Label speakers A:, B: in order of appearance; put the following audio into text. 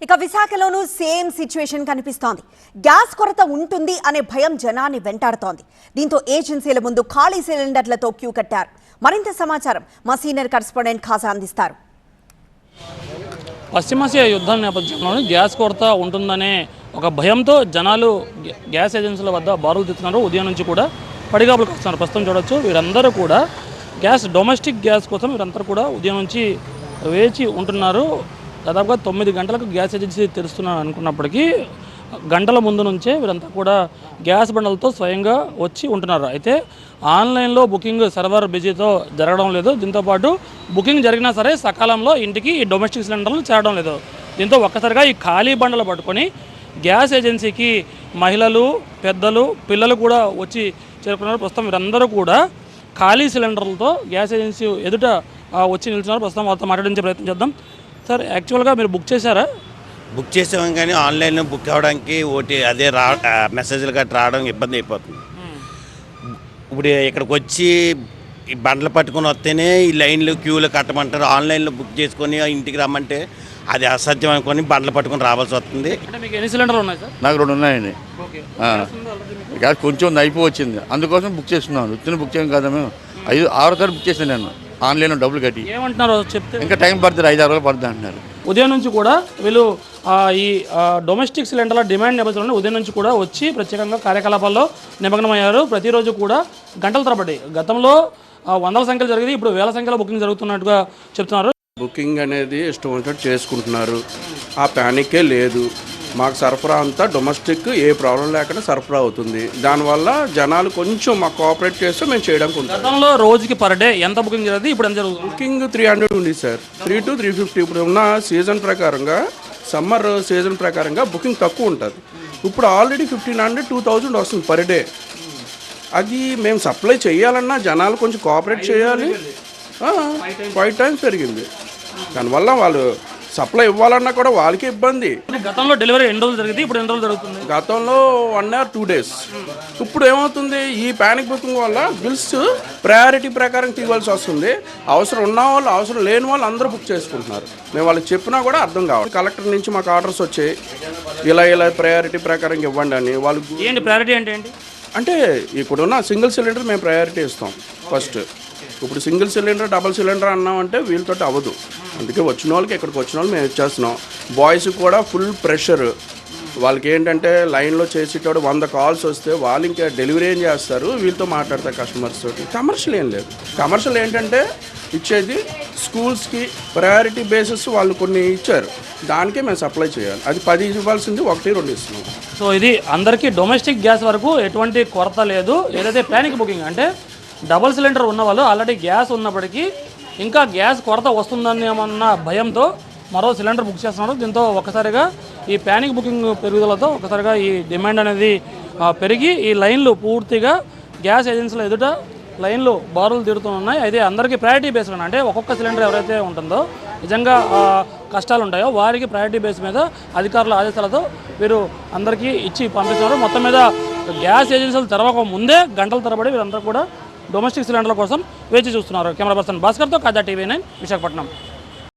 A: ఇక విశాఖలోనూ same situation కనిపిస్తోంది. Gas కొరత ఉంటుంది అనే భయం జనాన్ని వెంటాడుతోంది. దీంతో ఏజెన్సీల ముందు ఖాళీ సిలిండర్లతో క్యూ కట్టారు. మరింత సమాచారం మా సీనియర్ కరెస్పాండెంట్ ఖాజా అందిస్తారు.
B: పశ్చిమాసియా యుద్ధాల నేపథ్యంలో గ్యాస్ కొరత ఉంటుందనే ఒక భయంతో జనాలు గ్యాస్ ఏజెన్సీల వద్ద బారులు తీస్తున్నారు. ఉదయం నుంచి కూడా పడిగాపులకు వస్తున్నారు. ప్రస్తుతం చూడొచ్చు వీరందరూ కూడా డొమెస్టిక్ గ్యాస్ కోసం వీరందరూ కూడా ఉదయం నుంచి వేచి ఉంటున్నారు. దాదాపుగా 9 గంటలకు గ్యాస్ ఏజెన్సీ తెరుస్తున్నారు అనుకున్నప్పటికీ గంటల ముందు నుంచే వీరంతా కూడా గ్యాస్ బండలతో స్వయంగా వచ్చి ఉంటున్నారు. అయితే ఆన్లైన్లో బుకింగ్ సర్వర్ బిజీతో జరగడం లేదు. దీంతోపాటు బుకింగ్ జరిగినా సరే సకాలంలో ఇంటికి ఈ డొమెస్టిక్ సిలిండర్లు చేరడం లేదు. దీంతో ఒక్కసారిగా ఈ ఖాళీ బండలు పట్టుకొని గ్యాస్ ఏజెన్సీకి మహిళలు, పెద్దలు, పిల్లలు కూడా వచ్చి చేరుకున్నారు. ప్రస్తుతం వీరందరూ కూడా ఖాళీ సిలిండర్లతో గ్యాస్ ఏజెన్సీ ఎదుట వచ్చి నిల్చున్నారు. ప్రస్తుతం వాళ్ళతో మాట్లాడించే ప్రయత్నం చేద్దాం. సార్, యాక్చువల్గా మీరు బుక్ చేశారా?
C: బుక్ చేసాం, కానీ ఆన్లైన్లో బుక్ అవ్వడానికి అదే మెసేజ్లు గట్రా రావడం ఇబ్బంది అయిపోతుంది. ఇప్పుడు ఇక్కడికి వచ్చి ఈ బండ్లు పట్టుకొని వస్తేనే ఈ లైన్లు క్యూలు కట్టమంటారు. ఆన్లైన్లో బుక్ చేసుకొని ఇంటికి రమ్మంటే అది అసాధ్యం అనుకొని బండ్లు పట్టుకొని రావాల్సి వస్తుంది.
B: అంటే మీకు ఎన్ని సిలిండర్లు ఉన్నాయి సార్?
D: నాకు 2 ఉన్నాయండి. గ్యాస్ కొంచెం అయిపోవచ్చింది, అందుకోసం బుక్ చేస్తున్నాను. వచ్చిన బుక్ చేయం కదా, మేము 5-6 సార్లు బుక్ చేసాను నేను ఆన్లైన్లో డబ్బులు కట్టి.
B: ఏమంటున్నారు చెప్తే?
D: ఇంకా టైం పడుతుంది, 5-6 రోజులు పడుతుంది అంటున్నారు.
B: ఉదయం నుంచి కూడా వీళ్ళు ఈ డొమెస్టిక్ సిలిండర్ల డిమాండ్ నేపథ్యంలో ఉదయం నుంచి కూడా వచ్చి ప్రత్యేకంగా కార్యకలాపాల్లో నిమగ్నమయ్యారు. ప్రతిరోజు కూడా గంటల తరబడి, గతంలో వందల సంఖ్యలు జరిగింది, ఇప్పుడు వేల సంఖ్యలో బుకింగ్ జరుగుతున్నట్టుగా చెప్తున్నారు.
E: బుకింగ్ అనేది ఇష్టం వచ్చినట్టు చేసుకుంటున్నారు. ఆ ప్యానికే లేదు. మాకు సరఫరా అంతా డొమెస్టిక్ ఏ ప్రాబ్లం లేకుండా సరఫరా అవుతుంది. దానివల్ల జనాలు కొంచెం మాకు కోఆపరేట్ చేస్తే మేము చేయడానికి ఉంటుంది.
B: గతంలో రోజుకి పర్ డే ఎంత బుకింగ్ జరుగుతుంది, ఇప్పుడు ఎంత జరుగుతుంది?
E: బుకింగ్ 300 ఉంది సార్, 3 to 350. ఇప్పుడు ఉన్న సీజన్ ప్రకారంగా, సమ్మర్ సీజన్ ప్రకారంగా బుకింగ్ తక్కువ ఉంటుంది. ఇప్పుడు ఆల్రెడీ 1500-2000 వస్తుంది పర్ డే. అది మేము సప్లై చేయాలన్నా జనాలు కొంచెం కోఆపరేట్ చేయాలి. 5 times పెరిగింది. దానివల్ల వాళ్ళు సప్లై ఇవ్వాలన్నా కూడా వాళ్ళకి ఇబ్బంది.
B: గతంలో డెలివరీ ఎన్ని రోజులు జరిగింది, ఇప్పుడు ఎన్ని రోజులు జరుగుతుంది?
E: గతంలో 1 or 2 days. ఇప్పుడు ఏమవుతుంది, ఈ ప్యానిక్ బుకింగ్ వల్ల బిల్స్ ప్రయారిటీ ప్రకారం తీయవలసి వస్తుంది. అవసరం ఉన్న వాళ్ళు, అవసరం లేని వాళ్ళు అందరూ బుక్ చేసుకుంటున్నారు. మేము వాళ్ళకి చెప్పినా కూడా అర్థం కావాలి. కలెక్టర్ నుంచి మాకు ఆర్డర్స్ వచ్చాయి, ఇలా ప్రయారిటీ ప్రకారం ఇవ్వండి అని. వాళ్ళు
B: ఏంటి ప్రయారిటీ అంటే ఏంటి?
E: అంటే ఇప్పుడున్న సింగిల్ సిలిండర్ మేము ప్రయారిటీ ఇస్తాం ఫస్ట్. ఇప్పుడు సింగిల్ సిలిండర్, డబుల్ సిలిండర్ అన్నామంటే వీళ్ళతో అవ్వదు. అందుకే వచ్చిన వాళ్ళకి, ఇక్కడికి వచ్చిన వాళ్ళు మేము ఇచ్చేస్తున్నాం. బాయ్స్ కూడా ఫుల్ ప్రెషర్. వాళ్ళకి ఏంటంటే లైన్లో చేసేటప్పుడు 100 కాల్స్ వస్తే వాళ్ళు ఇంకా డెలివరీ ఏం చేస్తారు, వీళ్ళతో మాట్లాడతారు కస్టమర్స్ తోటి. కమర్షియల్ ఏం లేదు. కమర్షియల్ ఏంటంటే ఇచ్చేది స్కూల్స్కి ప్రయారిటీ బేసిస్ వాళ్ళు కొన్ని ఇచ్చారు, దానికే మేము సప్లై చేయాలి. అది 10 ఇవ్వాల్సింది 1-2 ఇస్తున్నాం.
B: సో ఇది అందరికీ డొమెస్టిక్ గ్యాస్ వరకు ఎటువంటి కొరత లేదు. ఏదైతే ప్యానిక్ బుకింగ్ అంటే డబుల్ సిలిండర్ ఉన్న వాళ్ళు ఆల్రెడీ గ్యాస్ ఉన్నప్పటికీ ఇంకా గ్యాస్ కొరత వస్తుందని ఏమన్న భయంతో మరో సిలిండర్ బుక్ చేస్తున్నారు. దీంతో ఒక్కసారిగా ఈ ప్యానిక్ బుకింగ్ పెరుగుదలతో ఒక్కసారిగా ఈ డిమాండ్ అనేది పెరిగి ఈ లైన్లు పూర్తిగా గ్యాస్ ఏజెన్సీల ఎదుట లైన్లు బారులు తీరుతున్నాయి. అయితే అందరికీ ప్రయారిటీ బేస్ అంటే ఒక్కొక్క సిలిండర్ ఎవరైతే ఉంటుందో నిజంగా కష్టాలు ఉంటాయో వారికి ప్రయారిటీ బేస్ మీద అధికారుల ఆదేశాలతో వీరు అందరికీ ఇచ్చి పంపిస్తున్నారు. మొత్తం మీద గ్యాస్ ఏజెన్సీలు తెరవక ముందే గంటల తరబడి వీరందరూ కూడా డొమెస్టిక్ సిలిండర్ల కోసం వేచి చూస్తున్నారు. కెమెరా పర్సన్ భాస్కర్తో ఖాజా TV9 విశాఖపట్నం.